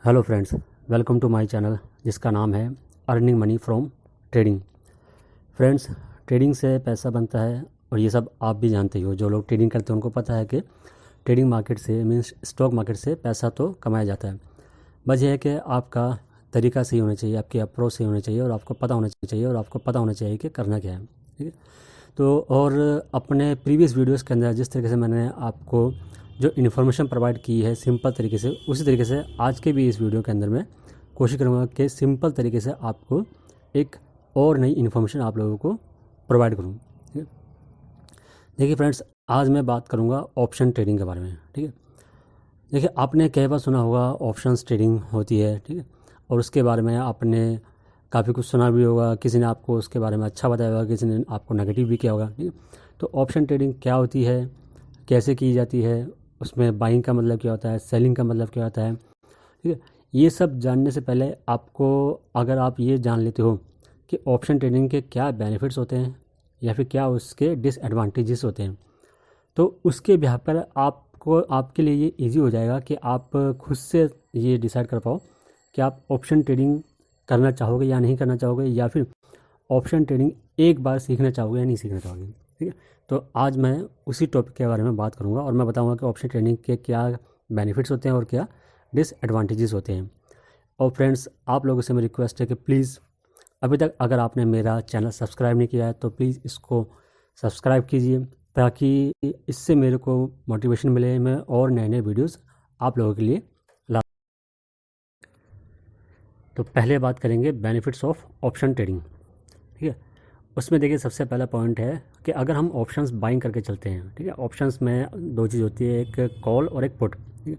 Hello friends, welcome to my channel जिसका नाम है earning money from trading. Friends, trading से पैसा बनता है और ये सब आप भी जानते हो। जो लोग ट्रेडिंग करते हैं उनको पता है कि ट्रेडिंग मार्केट से मीन्स स्टॉक मार्केट से पैसा तो कमाया जाता है। बस ये है कि आपका तरीका सही होना चाहिए, आपकी अप्रोच सही होनी चाहिए और आपको पता होना चाहिए कि करना क्या है। ठीक है। तो और अपने प्रीवियस वीडियोस के अंदर जिस तरीके से मैंने आपको जो इन्फॉर्मेशन प्रोवाइड की है सिंपल तरीके से, उसी तरीके से आज के भी इस वीडियो के अंदर मैं कोशिश करूँगा कि सिंपल तरीके से आपको एक और नई इन्फॉर्मेशन आप लोगों को प्रोवाइड करूँ। ठीक है। देखिए फ्रेंड्स, आज मैं बात करूँगा ऑप्शन ट्रेडिंग के बारे में। ठीक है। देखिए, आपने कई बार सुना होगा ऑप्शंस ट्रेडिंग होती है। ठीक है। और उसके बारे में आपने काफ़ी कुछ सुना भी होगा, किसी ने आपको उसके बारे में अच्छा बताया होगा, किसी ने आपको नेगेटिव भी किया होगा। ठीक है। तो ऑप्शन ट्रेडिंग क्या होती है, कैसे की जाती है, उसमें बाइंग का मतलब क्या होता है, सेलिंग का मतलब क्या होता है। ठीक है। ये सब जानने से पहले आपको, अगर आप ये जान लेते हो कि ऑप्शन ट्रेडिंग के क्या बेनिफिट्स होते हैं या फिर क्या उसके डिसएडवांटेजेस होते हैं, तो उसके बिहाफ पर आपको, आपके लिए ये इजी हो जाएगा कि आप खुद से ये डिसाइड कर पाओ कि आप ऑप्शन ट्रेडिंग करना चाहोगे या नहीं करना चाहोगे, या फिर ऑप्शन ट्रेडिंग एक बार सीखना चाहोगे या नहीं सीखना चाहोगे। ठीक है। तो आज मैं उसी टॉपिक के बारे में बात करूंगा और मैं बताऊंगा कि ऑप्शन ट्रेडिंग के क्या बेनिफिट्स होते हैं और क्या डिसएडवांटेजेस होते हैं। और फ्रेंड्स, आप लोगों से मेरी रिक्वेस्ट है कि प्लीज़ अभी तक अगर आपने मेरा चैनल सब्सक्राइब नहीं किया है तो प्लीज़ इसको सब्सक्राइब कीजिए, ताकि इससे मेरे को मोटिवेशन मिले, मैं और नए नए वीडियोज़ आप लोगों के लिए ला। तो पहले बात करेंगे बेनिफिट्स ऑफ ऑप्शन ट्रेडिंग। ठीक है। उसमें देखिए, सबसे पहला पॉइंट है कि अगर हम ऑप्शंस बाइंग करके चलते हैं, ठीक है, ऑप्शंस में दो चीज़ होती है, एक कॉल और एक पुट। ठीक है।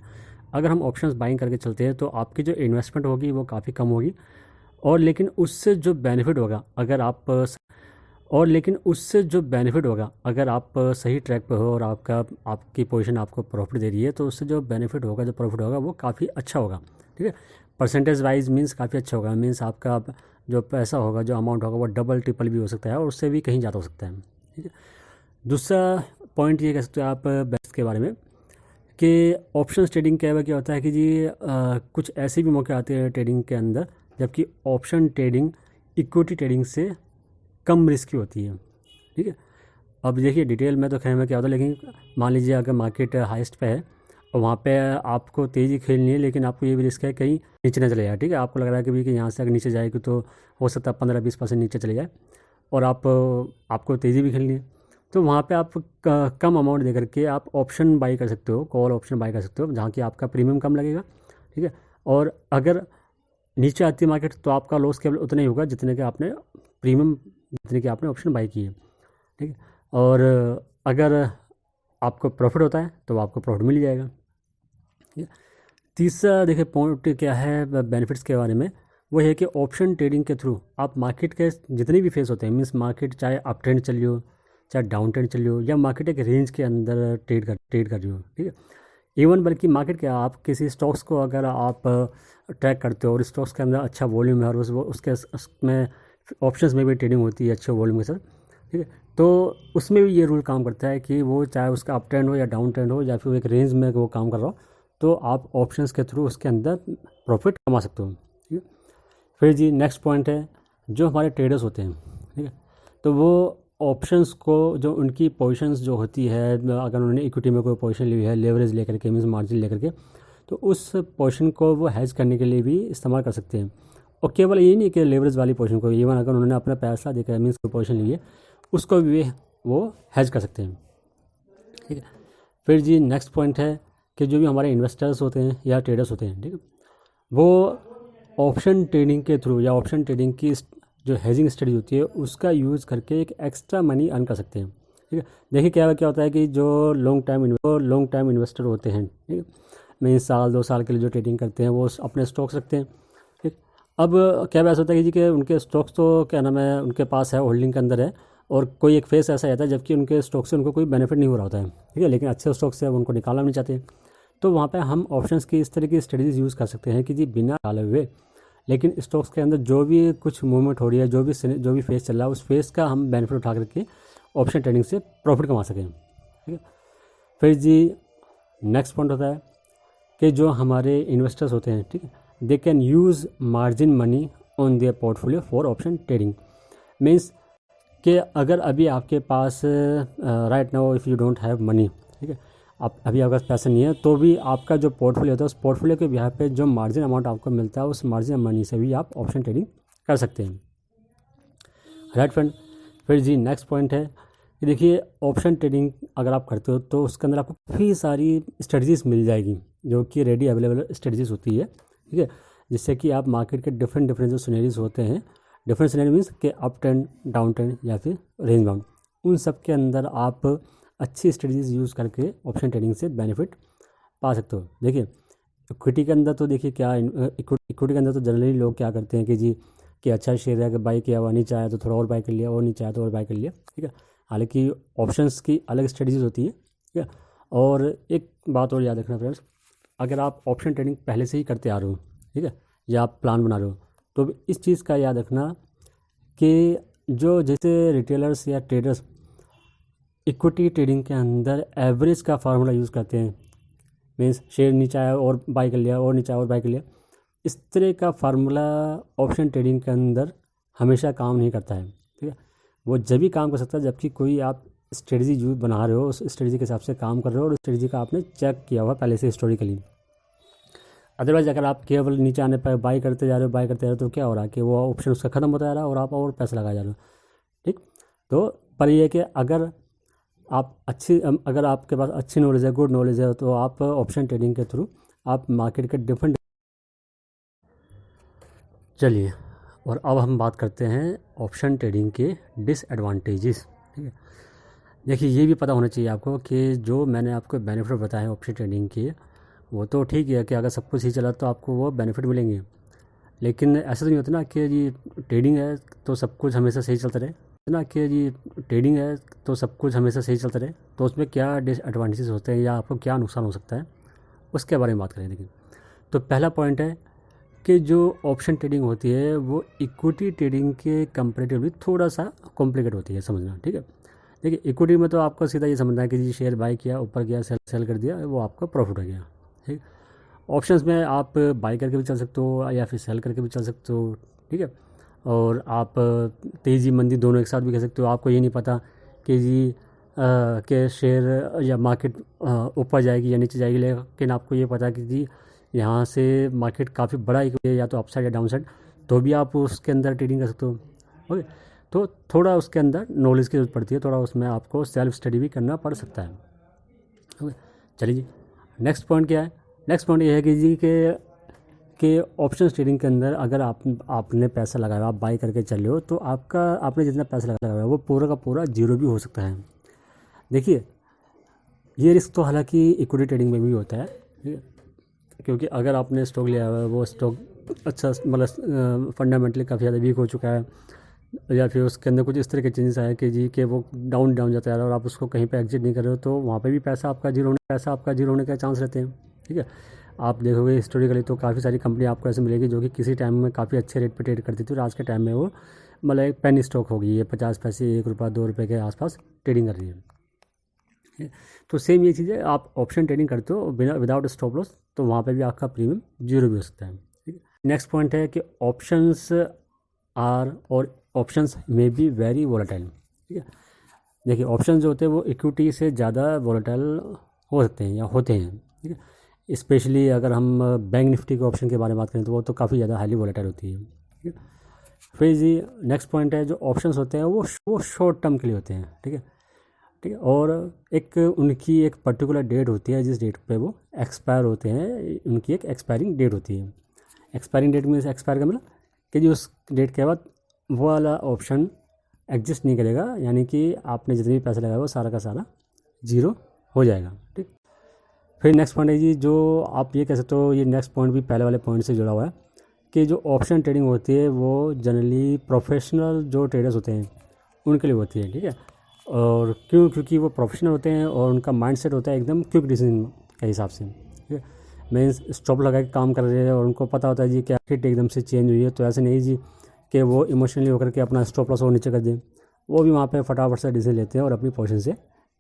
अगर हम ऑप्शंस बाइंग करके चलते हैं तो आपकी जो इन्वेस्टमेंट होगी वो काफ़ी कम होगी, और लेकिन उससे जो बेनिफिट होगा अगर आप सही ट्रैक पे हो और आपकी पोजीशन आपको प्रॉफिट दे रही है, तो उससे जो प्रॉफिट होगा वो काफ़ी अच्छा होगा। ठीक है। परसेंटेज वाइज मीन्स काफ़ी अच्छा होगा, मीन्स आपका जो पैसा होगा, जो अमाउंट होगा वो डबल ट्रिपल भी हो सकता है और उससे भी कहीं ज़्यादा हो सकता है। ठीक है। दूसरा पॉइंट ये कह सकते हो आप बेस्ट के बारे में कि ऑप्शंस ट्रेडिंग क्या होता है कि जी कुछ ऐसे भी मौके आते हैं ट्रेडिंग के अंदर, जबकि ऑप्शन ट्रेडिंग इक्विटी ट्रेडिंग से कम रिस्की होती है। ठीक है। अब देखिए, डिटेल में तो खैर में क्या होता है, लेकिन मान लीजिए अगर मार्केट हाईएस्ट पे है और वहाँ पे आपको तेज़ी खेलनी है, लेकिन आपको ये भी रिस्क है कहीं नीचे ना चले जाए। ठीक है। आपको लग रहा है कि यहाँ से अगर नीचे जाएगी तो हो सकता है 15-20% नीचे चले जाए, और आपको तेज़ी भी खेलनी है, तो वहाँ पे आप कम अमाउंट दे करके आप ऑप्शन बाई कर सकते हो, कॉल ऑप्शन बाई कर सकते हो, जहाँ की आपका प्रीमियम कम लगेगा। ठीक है। और अगर नीचे आती है मार्केट तो आपका लॉस केवल उतना ही होगा जितने के आपने ऑप्शन बाई की है। ठीक है। और अगर आपको प्रॉफिट होता है तो आपको प्रॉफिट मिल जाएगा। ठीक है। तीसरा देखिए पॉइंट क्या है बेनिफिट्स के बारे में, वो है कि ऑप्शन ट्रेडिंग के थ्रू आप मार्केट के जितने भी फेस होते हैं, मीन्स मार्केट चाहे अप ट्रेंड चल रही हो, चाहे डाउन ट्रेंड चल रही हो, या मार्केट एक रेंज के अंदर ट्रेड कर रही हो। ठीक है। इवन बल्कि मार्केट क्या, आप किसी स्टॉक्स को अगर आप ट्रैक करते हो और स्टॉक्स के अंदर अच्छा वॉल्यूम है और उसमें ऑप्शंस में भी ट्रेडिंग होती है अच्छे वॉल्यूम के साथ। ठीक है। तो उसमें भी ये रूल काम करता है कि वो चाहे उसका अप ट्रेंड हो या डाउन ट्रेंड हो, या फिर एक रेंज में वो काम कर रहा हो, तो आप ऑप्शंस के थ्रू उसके अंदर प्रॉफिट कमा सकते हो। ठीक है। फिर जी नेक्स्ट पॉइंट है, जो हमारे ट्रेडर्स होते हैं, ठीक है, तो वो ऑप्शंस को, जो उनकी पोजीशंस जो होती है, अगर उन्होंने इक्विटी में कोई पोजीशन ली है लेवरेज लेकर के, मीन्स मार्जिन लेकर के, तो उस पोजीशन को वो हैज करने के लिए भी इस्तेमाल कर सकते हैं। और केवल ये नहीं कि लेवरेज वाली पोजीशन को, इवन अगर उन्होंने अपना पैसा देकर मीन्स कोई पोजीशन ली है उसको भी वो हैज कर सकते हैं। ठीक है। फिर जी नेक्स्ट पॉइंट है कि जो भी हमारे इन्वेस्टर्स होते हैं या ट्रेडर्स होते हैं, ठीक है, वो ऑप्शन ट्रेडिंग के थ्रू या ऑप्शन ट्रेडिंग की जो हेजिंग स्टडी होती है उसका यूज़ करके एक एक्स्ट्रा मनी अर्न कर सकते हैं। ठीक है। देखिए क्या होता है कि जो लॉन्ग टाइम इन्वेस्टर होते हैं, ठीक है, मीन्स साल 2 साल के लिए जो ट्रेडिंग करते हैं वो अपने स्टॉक्स रखते हैं। ठीक। अब क्या ऐसा होता है कि उनके स्टॉक्स तो क्या नाम है उनके पास है, होल्डिंग के अंदर है, और कोई एक फेस ऐसा रहता है जबकि उनके स्टॉक से उनको कोई बेनिफिट नहीं हो रहा होता है। ठीक है। लेकिन अच्छे स्टॉक से उनको निकालना नहीं चाहते, तो वहाँ पे हम ऑप्शंस की इस तरह की स्ट्रेटजीज यूज़ कर सकते हैं कि जी बिना डाले हुए, लेकिन स्टॉक्स के अंदर जो भी कुछ मूवमेंट हो रही है, जो भी फेस चल रहा है, उस फेस का हम बेनिफिट उठा करके ऑप्शन ट्रेडिंग से प्रॉफिट कमा सकें। ठीक है। फिर जी नेक्स्ट पॉइंट होता है कि जो हमारे इन्वेस्टर्स होते हैं, ठीक है, they can use margin money on their portfolio for option trading. Means कि अगर अभी आपके पास right now if you don't have money, ठीक है, आप अभी आपके पास पैसा नहीं है, तो भी आपका जो पोर्टफोलियो होता है उस पोर्टफोलियो के बिहार पे जो मार्जिन अमाउंट आपको मिलता है उस मार्जिन मनी से भी आप ऑप्शन ट्रेडिंग कर सकते हैं। Right friend. फिर जी नेक्स्ट पॉइंट है कि देखिए ऑप्शन ट्रेडिंग अगर आप करते हो तो उसके अंदर आपको काफ़ी सारी स्ट्रेटजीज मिल जाएगी जो कि रेडी अवेलेबल स्ट्रेटजीज होती है, ठीक है, जिससे कि आप मार्केट के डिफरेंट जो सिनेरियोज होते हैं, डिफरेंट सिनेरियो मीन्स के अप ट्रेंड, डाउन ट्रेंड या फिर रेंज बाउंड, उन सब के अंदर आप अच्छी स्ट्रेटजीज यूज़ करके ऑप्शन ट्रेडिंग से बेनिफिट पा सकते हो। देखिए इक्विटी के अंदर तो देखिए क्या इक्विटी के अंदर तो जनरली लोग क्या करते हैं कि जी कि अच्छा शेयर है कि बाई किया हुआ, नीचे आया तो थोड़ा और बाई कर लिया, और नीचे आया तो और बाई कर लिया, ठीक है। हालांकि ऑप्शंस की अलग स्ट्रेटजीज होती है, ठीक है। और एक बात और याद रखना फ्रेंड्स, अगर आप ऑप्शन ट्रेडिंग पहले से ही करते आ रहे हो, ठीक है, या आप प्लान बना रहे हो, तो इस चीज़ का याद रखना कि जो जैसे रिटेलर्स या ट्रेडर्स इक्विटी ट्रेडिंग के अंदर एवरेज का फार्मूला यूज़ करते हैं, मीन्स शेयर नीचे आया और बाई कर लिया, और नीचे आया और बाई कर लिया, इस तरह का फार्मूला ऑप्शन ट्रेडिंग के अंदर हमेशा काम नहीं करता है, ठीक है। वो जब भी काम कर सकता है जबकि कोई आप स्ट्रेटजी यूज बना रहे हो, उस स्ट्रेटजी के हिसाब से काम कर रहे हो और उस स्ट्रेटजी का आपने चेक किया हुआ पहले से हिस्टोरिकली। अदरवाइज अगर आप केवल नीचे आने पर बाई करते जा रहे हो, बाई करते जा रहे हो, तो क्या हो रहा है कि वो ऑप्शन उसका ख़त्म होता जा रहा है और आप और पैसा लगा जा रहे हो, ठीक। तो पर ये कि अगर आपके पास अच्छी नॉलेज है, गुड नॉलेज है, तो आप ऑप्शन ट्रेडिंग के थ्रू आप मार्केट के डिफरेंट। चलिए और अब हम बात करते हैं ऑप्शन ट्रेडिंग के डिसएडवांटेजेस, ठीक है। देखिए ये भी पता होना चाहिए आपको कि जो मैंने आपको बेनिफिट बताए ऑप्शन ट्रेडिंग के, वो तो ठीक है कि अगर सब कुछ ही चला तो आपको वो बेनिफिट मिलेंगे, लेकिन ऐसा तो नहीं होता ना कि जी ट्रेडिंग है तो सब कुछ हमेशा सही चलता रहे, ना कि जी ट्रेडिंग है तो सब कुछ हमेशा सही चलता रहे, तो उसमें क्या डिसएडवांटेजेस होते हैं या आपको क्या नुकसान हो सकता है उसके बारे में बात करें। देखिए तो पहला पॉइंट है कि जो ऑप्शन ट्रेडिंग होती है वो इक्विटी ट्रेडिंग के कंपेरेटिवली थोड़ा सा कॉम्प्लिकेट होती है समझना, ठीक है। देखिए इक्विटी में तो आपको सीधा ये समझना है कि जी शेयर बाई किया, ऊपर गया, सेल कर दिया, वो आपका प्रॉफिट हो गया, ठीक। ऑप्शंस में आप बाई करके भी चल सकते हो या फिर सेल करके भी चल सकते हो, ठीक है। और आप तेज़ी मंदी दोनों एक साथ भी कर सकते हो। आपको ये नहीं पता कि जी के शेयर या मार्केट ऊपर जाएगी या नीचे जाएगी, लेकिन आपको ये पता कि जी यहाँ से मार्केट काफ़ी बड़ा है या तो अपसाइड या डाउन साइड, तो भी आप उसके अंदर ट्रेडिंग कर सकते हो, ओके। तो थोड़ा उसके अंदर नॉलेज की जरूरत पड़ती है, थोड़ा उसमें आपको सेल्फ स्टडी भी करना पड़ सकता है, ओके। चलिए जी नेक्स्ट पॉइंट क्या है। नेक्स्ट पॉइंट ये है कि जी के ऑप्शन ट्रेडिंग के अंदर अगर आपने पैसा लगाया, आप बाई करके चल रहे हो, तो आपने जितना पैसा लगाया वो पूरा का पूरा जीरो भी हो सकता है। देखिए ये रिस्क तो हालांकि इक्विटी ट्रेडिंग में भी होता है, ठीक है, क्योंकि अगर आपने स्टॉक लिया हुआ है, वो स्टॉक अच्छा मतलब फंडामेंटली काफ़ी ज़्यादा वीक हो चुका है, या फिर उसके अंदर कुछ इस तरह के चेंजेस आए कि जी कि वो डाउन जाता है और आप उसको कहीं पे एग्जिट नहीं कर रहे हो, तो वहाँ पे भी पैसा आपका जीरो होने का चांस रहते हैं, ठीक है। आप देखोगे हिस्टोरिकली तो काफ़ी सारी कंपनी आपको ऐसे मिलेगी जो कि किसी टाइम में काफ़ी अच्छे रेट पे ट्रेड करती थी और आज के टाइम में वो मतलब एक पेनी स्टॉक हो गई है, 50 पैसे, 1 रुपया, 2 रुपये के आसपास ट्रेडिंग कर रही है। तो सेम ये चीज़ है, आप ऑप्शन ट्रेडिंग करते हो बिना विदाउट स्टॉप लॉस, तो वहाँ पे भी आपका प्रीमियम जीरो भी हो सकता है, ठीक है। नेक्स्ट पॉइंट है कि ऑप्शंस में बी वेरी वोलेटाइल, ठीक है। देखिए ऑप्शन जो होते हैं वो इक्विटी से ज़्यादा वोलेटाइल हो सकते हैं या होते हैं, ठीक है। स्पेशली अगर हम बैंक निफ्टी के ऑप्शन के बारे में बात करें तो वो तो काफ़ी ज़्यादा हाईली वोलेटाइल होती है, ठीक है। फिर जी नेक्स्ट पॉइंट है जो ऑप्शंस होते हैं वो शॉर्ट टर्म के लिए होते हैं, ठीक है, ठीक है। और एक उनकी एक पर्टिकुलर डेट होती है जिस डेट पे वो एक्सपायर होते हैं, उनकी एक एक्सपायरिंग डेट होती है। एक्सपायरिंग डेट में एक्सपायर का मतलब कि जी उस डेट के बाद वो वाला ऑप्शन एग्जिस्ट नहीं करेगा, यानी कि आपने जितने भी पैसे लगाए वो सारा का सारा जीरो हो जाएगा, ठीक। फिर नेक्स्ट पॉइंट है जी जो आप ये कह सकते हो, ये नेक्स्ट पॉइंट भी पहले वाले पॉइंट से जुड़ा हुआ है कि जो ऑप्शन ट्रेडिंग होती है वो जनरली प्रोफेशनल जो ट्रेडर्स होते हैं उनके लिए होती है, ठीक है। और क्योंकि वो प्रोफेशनल होते हैं और उनका माइंडसेट होता है एकदम क्विक डिसीजन के हिसाब से, ठीक है। मीन्स स्टॉप लगा के काम कर रहे हैं और उनको पता होता है जी कि हिट एकदम से चेंज हुई है, तो ऐसे नहीं जी कि वो इमोशनली होकर के अपना स्टॉप लॉस और नीचे कर दें। वो भी वहाँ पे फटाफट से डिसीजन लेते हैं और अपनी पोजीशन से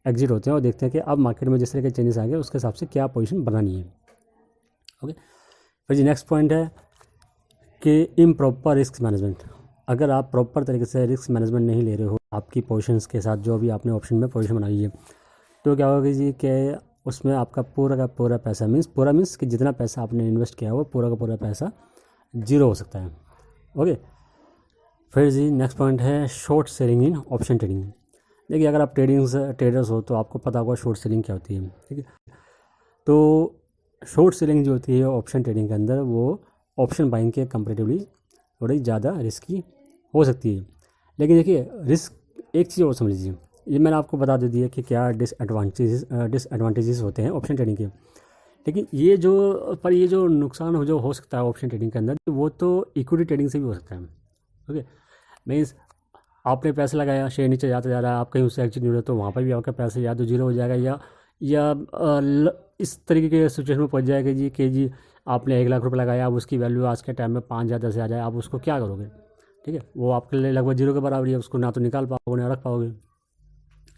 एग्जिट होते हैं और देखते हैं कि अब मार्केट में जिस तरह के चेंजेस आ गए उसके हिसाब से क्या पोजीशन बनानी है, ओके। फिर जी नेक्स्ट पॉइंट है कि इम्प्रॉपर रिस्क मैनेजमेंट, अगर आप प्रॉपर तरीके से रिस्क मैनेजमेंट नहीं ले रहे हो आपकी पोजीशंस के साथ, जो अभी आपने ऑप्शन में पोजीशन बनाई है, तो क्या होगा जी कि उसमें आपका पूरा का पूरा पैसा मीन्स कि जितना पैसा आपने इन्वेस्ट किया है वो पूरा का पूरा पैसा जीरो हो सकता है। ओके, फिर जी नेक्स्ट पॉइंट है शॉर्ट सेलिंग इन ऑप्शन ट्रेडिंग। देखिए, अगर आप ट्रेडर्स हो तो आपको पता होगा शॉर्ट सेलिंग क्या होती है, ठीक है। तो शॉर्ट सेलिंग जो होती है ऑप्शन ट्रेडिंग के अंदर, वो ऑप्शन बाइंग के कंपेरेटिवली थोड़ी ज़्यादा रिस्की हो सकती है। लेकिन देखिए, रिस्क एक चीज़ और समझ लीजिए, ये मैंने आपको बता दे दिया कि क्या डिसएडवांटेजेस होते हैं ऑप्शन ट्रेडिंग के। लेकिन ये जो नुकसान जो हो सकता है ऑप्शन ट्रेडिंग के अंदर, वो तो इक्विटी ट्रेडिंग से भी हो सकता है। ओके, मीन्स आपने पैसा लगाया, शेयर नीचे जाता जा रहा है, आप कहीं उससे एग्जिट नहीं हो रहे, तो वहाँ पर भी आपका पैसा या तो जीरो हो जाएगा या इस तरीके के सिचुएशन में पहुँच जाएगा जी कि जी आपने 1 लाख रुपये लगाया, अब उसकी वैल्यू आज के टाइम में 5 या 10 आ जाए, आप उसको क्या करोगे? ठीक है, वो आपके लिए लगभग जीरो के बराबर है, उसको ना तो निकाल पाओगे ना रख पाओगे।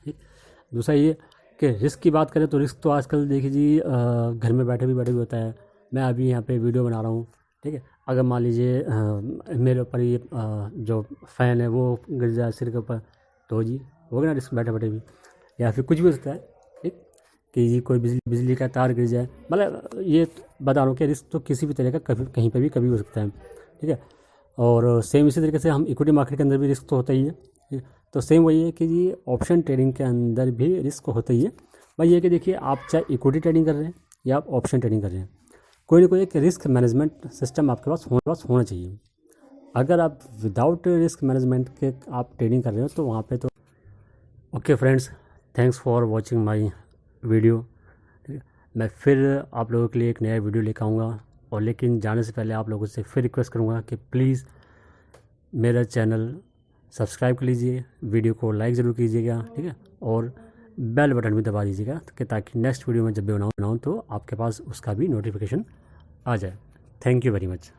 ठीक, दूसरा ये कि रिस्क की बात करें तो रिस्क तो आजकल देखिए जी घर में बैठे भी होता है। मैं अभी यहाँ पे वीडियो बना रहा हूँ, ठीक है, अगर मान लीजिए मेरे ऊपर ये जो फ़ैन है वो गिर जाए सिर के ऊपर, तो जी हो गया ना रिस्क बैठे भी। या फिर कुछ भी हो सकता है, ठीक, कि जी कोई बिजली का तार गिर जाए, मतलब ये बता रहा हूँ कि रिस्क तो किसी भी तरह का कभी कहीं पर भी कभी हो सकता है, ठीक है। और सेम इसी तरीके से हम इक्विटी मार्केट के अंदर भी रिस्क तो होता ही है, ठीक है? तो सेम वही है कि जी ऑप्शन ट्रेडिंग के अंदर भी रिस्क होता ही है। भाई ये कि देखिए, आप चाहे इक्विटी ट्रेडिंग कर रहे हैं या आप ऑप्शन ट्रेडिंग कर रहे हैं, कोई ना कोई एक रिस्क मैनेजमेंट सिस्टम आपके पास होना चाहिए। अगर आप विदाउट रिस्क मैनेजमेंट के आप ट्रेडिंग कर रहे हो तो वहाँ पे तो okay friends, thanks for watching my video. ठीक है, मैं फिर आप लोगों के लिए एक नया वीडियो लेकर आऊँगा, और लेकिन जाने से पहले आप लोगों से फिर रिक्वेस्ट करूँगा कि प्लीज़ मेरा चैनल सब्सक्राइब कर लीजिए, वीडियो को लाइक ज़रूर कीजिएगा, ठीक है, और बेल बटन भी दबा दीजिएगा कि ताकि नेक्स्ट वीडियो में जब भी बनाऊँ तो आपके पास उसका भी नोटिफिकेशन आ जाए। Thank you very much.